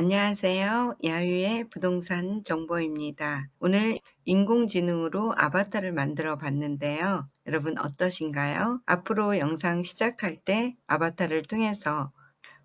안녕하세요. 야유의 부동산 정보입니다. 오늘 인공지능으로 아바타를 만들어 봤는데요. 여러분 어떠신가요? 앞으로 영상 시작할 때 아바타를 통해서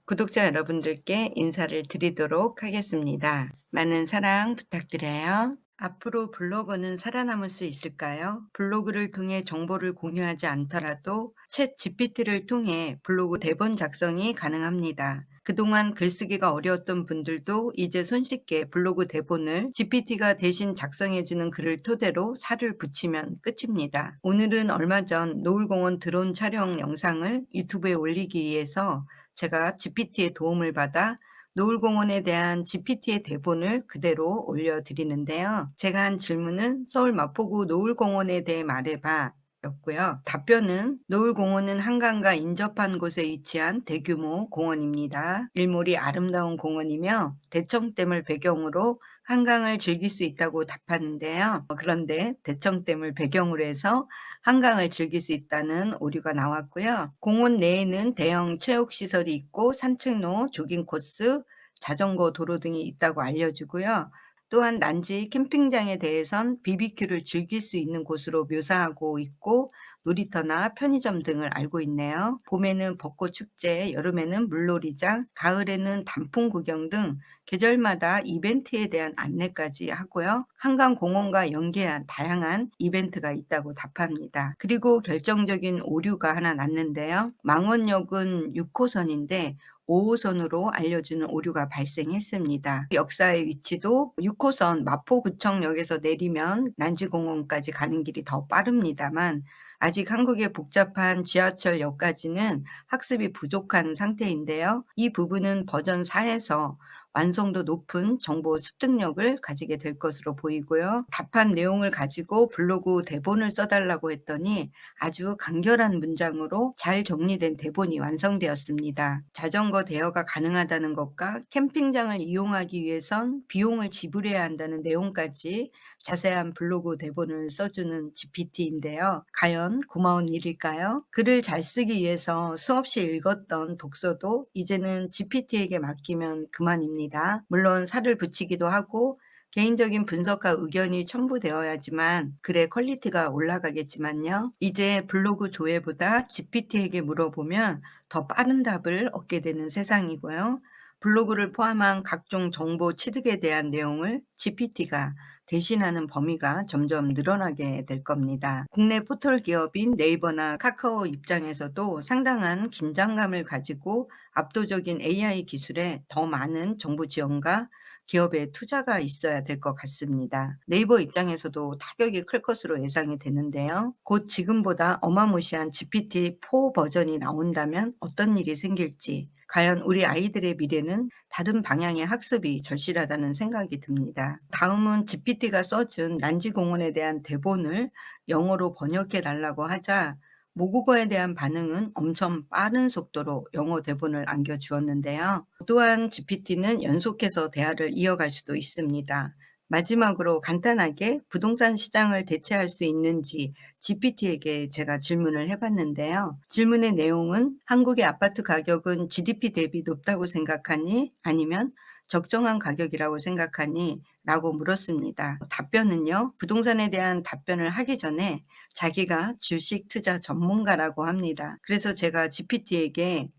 구독자 여러분들께 인사를 드리도록 하겠습니다. 많은 사랑 부탁드려요. 앞으로 블로그는 살아남을 수 있을까요? 블로그를 통해 정보를 공유하지 않더라도 챗 GPT를 통해 블로그 대본 작성이 가능합니다. 그동안 글쓰기가 어려웠던 분들도 이제 손쉽게 블로그 대본을 GPT가 대신 작성해주는 글을 토대로 살을 붙이면 끝입니다. 오늘은 얼마 전 노을공원 드론 촬영 영상을 유튜브에 올리기 위해서 제가 GPT의 도움을 받아 노을공원에 대한 GPT의 대본을 그대로 올려드리는데요. 제가 한 질문은 서울 마포구 노을공원에 대해 말해봐 였고요. 답변은 노을공원은 한강과 인접한 곳에 위치한 대규모 공원입니다. 일몰이 아름다운 공원이며 대청댐을 배경으로 한강을 즐길 수 있다고 답하는데요. 그런데 대청댐을 배경으로 해서 한강을 즐길 수 있다는 오류가 나왔고요. 공원 내에는 대형 체육시설이 있고 산책로, 조깅 코스, 자전거 도로 등이 있다고 알려주고요. 또한 난지 캠핑장에 대해선 BBQ를 즐길 수 있는 곳으로 묘사하고 있고 놀이터나 편의점 등을 알고 있네요. 봄에는 벚꽃 축제, 여름에는 물놀이장, 가을에는 단풍 구경 등 계절마다 이벤트에 대한 안내까지 하고요. 한강공원과 연계한 다양한 이벤트가 있다고 답합니다. 그리고 결정적인 오류가 하나 났는데요. 망원역은 6호선인데 5호선으로 알려주는 오류가 발생했습니다. 역사의 위치도 6호선 마포구청역에서 내리면 난지공원까지 가는 길이 더 빠릅니다만 아직 한국의 복잡한 지하철역까지는 학습이 부족한 상태인데요. 이 부분은 버전 4에서 완성도 높은 정보 습득력을 가지게 될 것으로 보이고요. 답한 내용을 가지고 블로그 대본을 써달라고 했더니 아주 간결한 문장으로 잘 정리된 대본이 완성되었습니다. 자전거 대여가 가능하다는 것과 캠핑장을 이용하기 위해선 비용을 지불해야 한다는 내용까지 자세한 블로그 대본을 써주는 GPT인데요. 과연 고마운 일일까요? 글을 잘 쓰기 위해서 수없이 읽었던 독서도 이제는 GPT에게 맡기면 그만입니다. 물론 살을 붙이기도 하고 개인적인 분석과 의견이 첨부되어야지만 글의 퀄리티가 올라가겠지만요. 이제 블로그 조회보다 GPT에게 물어보면 더 빠른 답을 얻게 되는 세상이고요. 블로그를 포함한 각종 정보 취득에 대한 내용을 GPT가 대신하는 범위가 점점 늘어나게 될 겁니다. 국내 포털 기업인 네이버나 카카오 입장에서도 상당한 긴장감을 가지고 압도적인 AI 기술에 더 많은 정부 지원과 기업의 투자가 있어야 될 것 같습니다. 네이버 입장에서도 타격이 클 것으로 예상이 되는데요. 곧 지금보다 어마무시한 GPT-4 버전이 나온다면 어떤 일이 생길지, 과연 우리 아이들의 미래는 다른 방향의 학습이 절실하다는 생각이 듭니다. 다음은 GPT가 써준 난지공원에 대한 대본을 영어로 번역해 달라고 하자 모국어에 대한 반응은 엄청 빠른 속도로 영어 대본을 안겨주었는데요. 또한 GPT는 연속해서 대화를 이어갈 수도 있습니다. 마지막으로 간단하게 부동산 시장을 대체할 수 있는지 GPT에게 제가 질문을 해봤는데요. 질문의 내용은 한국의 아파트 가격은 GDP 대비 높다고 생각하니? 아니면 적정한 가격이라고 생각하니? 라고 물었습니다. 답변은요, 부동산에 대한 답변을 하기 전에 자기가 주식 투자 전문가라고 합니다. 그래서 제가 GPT에게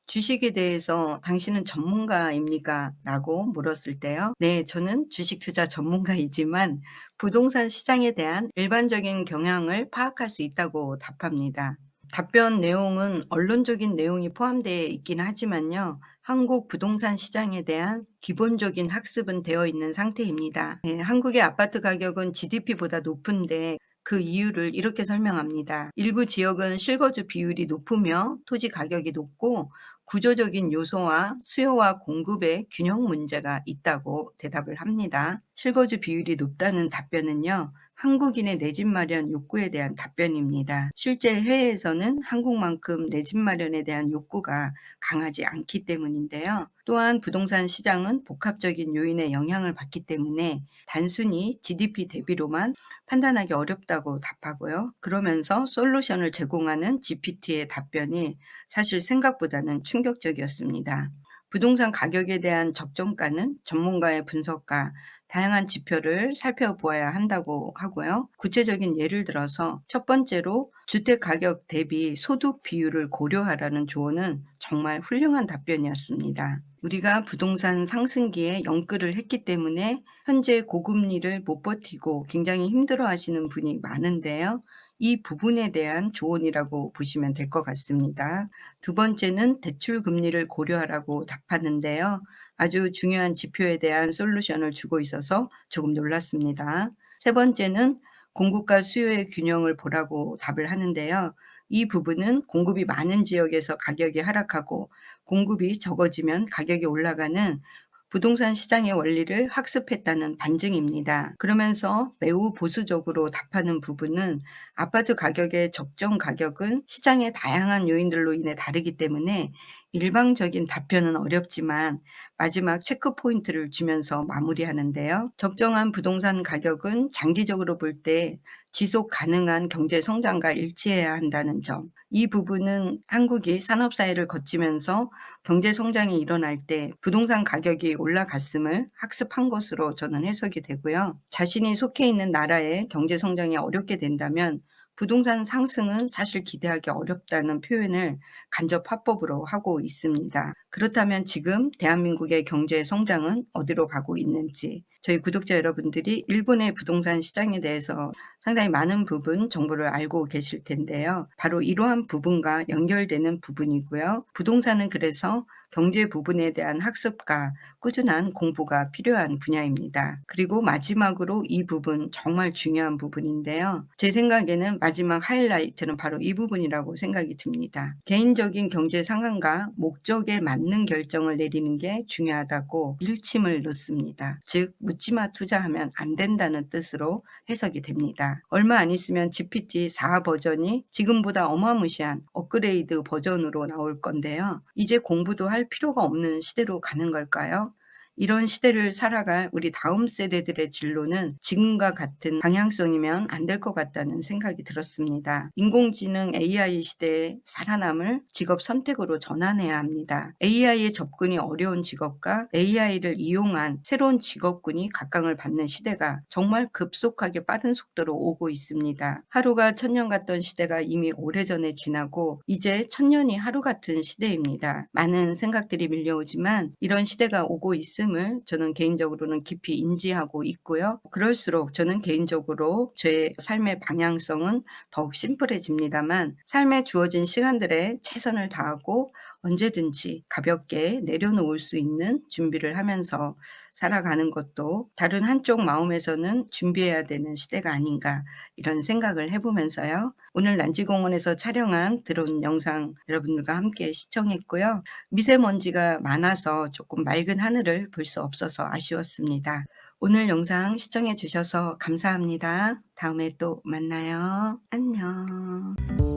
주식에 대해서 "당신은 전문가입니까?" 라고 물었을 때요. "네, 저는 주식 투자 전문가이지만 부동산 시장에 대한 일반적인 경향을 파악할 수 있다."고 답합니다. 답변 내용은 언론적인 내용이 포함되어 있긴 하지만요. 한국 부동산 시장에 대한 기본적인 학습은 되어 있는 상태입니다. 네, 한국의 아파트 가격은 GDP보다 높은데 그 이유를 이렇게 설명합니다. 일부 지역은 실거주 비율이 높으며 토지 가격이 높고 구조적인 요소와 수요와 공급의 균형 문제가 있다고 대답을 합니다. 실거주 비율이 높다는 답변은요, 한국인의 내 집 마련 욕구에 대한 답변입니다. 실제 해외에서는 한국만큼 내 집 마련에 대한 욕구가 강하지 않기 때문인데요. 또한 부동산 시장은 복합적인 요인의 영향을 받기 때문에 단순히 GDP 대비로만 판단하기 어렵다고 답하고요. 그러면서 솔루션을 제공하는 GPT의 답변이 사실 생각보다는 충격적이었습니다. 부동산 가격에 대한 적정가는 전문가의 분석과 다양한 지표를 살펴보아야 한다고 하고요. 구체적인 예를 들어서 첫 번째로 주택 가격 대비 소득 비율을 고려하라는 조언은 정말 훌륭한 답변이었습니다. 우리가 부동산 상승기에 연끌을 했기 때문에 현재 고금리를 못 버티고 굉장히 힘들어하시는 분이 많은데요. 이 부분에 대한 조언이라고 보시면 될 것 같습니다. 두 번째는 대출 금리를 고려하라고 답하는데요. 아주 중요한 지표에 대한 솔루션을 주고 있어서 조금 놀랐습니다. 세 번째는 공급과 수요의 균형을 보라고 답을 하는데요. 이 부분은 공급이 많은 지역에서 가격이 하락하고 공급이 적어지면 가격이 올라가는 부동산 시장의 원리를 학습했다는 반증입니다. 그러면서 매우 보수적으로 답하는 부분은 아파트 가격의 적정 가격은 시장의 다양한 요인들로 인해 다르기 때문에 일방적인 답변은 어렵지만 마지막 체크 포인트를 주면서 마무리하는데요. 적정한 부동산 가격은 장기적으로 볼 때 지속 가능한 경제 성장과 일치해야 한다는 점. 이 부분은 한국이 산업사회를 거치면서 경제 성장이 일어날 때 부동산 가격이 올라갔음을 학습한 것으로 저는 해석이 되고요. 자신이 속해 있는 나라의 경제 성장이 어렵게 된다면 부동산 상승은 사실 기대하기 어렵다는 표현을 간접 화법으로 하고 있습니다. 그렇다면 지금 대한민국의 경제 성장은 어디로 가고 있는지, 저희 구독자 여러분들이 일본의 부동산 시장에 대해서 상당히 많은 부분 정보를 알고 계실 텐데요. 바로 이러한 부분과 연결되는 부분이고요. 부동산은 그래서 경제 부분에 대한 학습과 꾸준한 공부가 필요한 분야입니다. 그리고 마지막으로 이 부분 정말 중요한 부분인데요. 제 생각에는 마지막 하이라이트는 바로 이 부분이라고 생각이 듭니다. 개인적인 경제 상황과 목적에 맞는 결정을 내리는 게 중요하다고 일침을 놓습니다. 즉 묻지마 투자하면 안 된다는 뜻으로 해석이 됩니다. 얼마 안 있으면 GPT-4 버전이 지금보다 어마무시한 업그레이드 버전으로 나올 건데요. 이제 공부도 할 필요가 없는 시대로 가는 걸까요? 이런 시대를 살아갈 우리 다음 세대들의 진로는 지금과 같은 방향성이면 안 될 것 같다는 생각이 들었습니다. 인공지능 AI 시대의 살아남을 직업 선택으로 전환해야 합니다. AI에 접근이 어려운 직업과 AI를 이용한 새로운 직업군이 각광을 받는 시대가 정말 급속하게 빠른 속도로 오고 있습니다. 하루가 천년 같던 시대가 이미 오래전에 지나고 이제 천년이 하루 같은 시대입니다. 많은 생각들이 밀려오지만 이런 시대가 오고 있음을 저는 개인적으로는 깊이 인지하고 있고요. 그럴수록 저는 개인적으로 제 삶의 방향성은 더욱 심플해집니다만 삶에 주어진 시간들에 최선을 다하고 언제든지 가볍게 내려놓을 수 있는 준비를 하면서 살아가는 것도 다른 한쪽 마음에서는 준비해야 되는 시대가 아닌가 이런 생각을 해보면서요. 오늘 난지공원에서 촬영한 드론 영상 여러분들과 함께 시청했고요. 미세먼지가 많아서 조금 맑은 하늘을 볼 수 없어서 아쉬웠습니다. 오늘 영상 시청해 주셔서 감사합니다. 다음에 또 만나요. 안녕.